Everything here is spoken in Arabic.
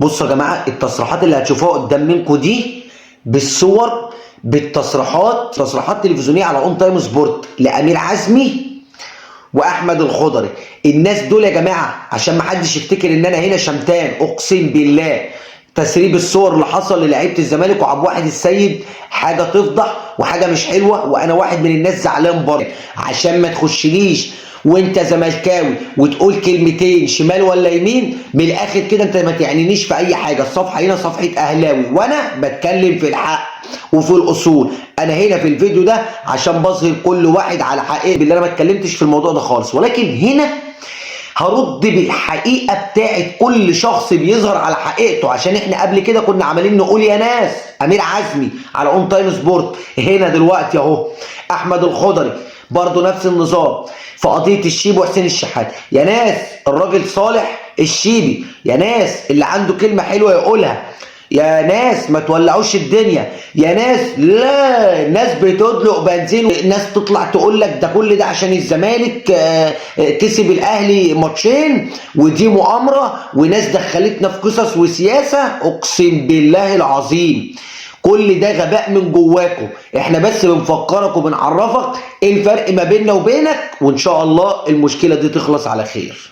بصوا يا جماعه، التصريحات اللي هتشوفوها قدام منكم دي بالصور، بالتصريحات، تصريحات تلفزيونيه على اون تايم سبورت لامير عزمي واحمد الخضري. الناس دول يا جماعه عشان ما حدش يفتكر ان انا هنا شمتان، اقسم بالله تسريب الصور اللي حصل للعيبه الزمالك وعبد الواحد السيد حاجه تفضح وحاجه مش حلوه، وانا واحد من الناس زعلان برضه. عشان ما تخشليش وانت زملكاوي وتقول كلمتين شمال ولا يمين، من الاخر كده انت ما تعنينيش في اي حاجه. الصفحه هنا صفحه اهلاوي وانا بتكلم في الحق وفي الاصول. انا هنا في الفيديو ده عشان بظهر كل واحد على حقيقه، بالله انا ما اتكلمتش في الموضوع ده خالص، ولكن هنا هرد بالحقيقه بتاعت كل شخص بيظهر على حقيقته. عشان احنا قبل كده كنا عمالين نقول يا ناس امير عزمي على اون تايم سبورت، هنا دلوقتي اهو احمد الخضري برضه نفس النظام في قضيه الشيبي وحسين الشحات. يا ناس الراجل صالح الشيبي، يا ناس اللي عنده كلمه حلوه يقولها، يا ناس ما تولعوش الدنيا، يا ناس لا ناس بتدلق بنزين، ناس تطلع تقول لك ده كل ده عشان الزمالك كسب الاهلي ماتشين ودي مؤامره، وناس دخلتنا في قصص وسياسه. اقسم بالله العظيم كل ده غباء من جواكم. احنا بس بنفكرك وبنعرفك ايه الفرق ما بيننا وبينك، وان شاء الله المشكله دي تخلص على خير.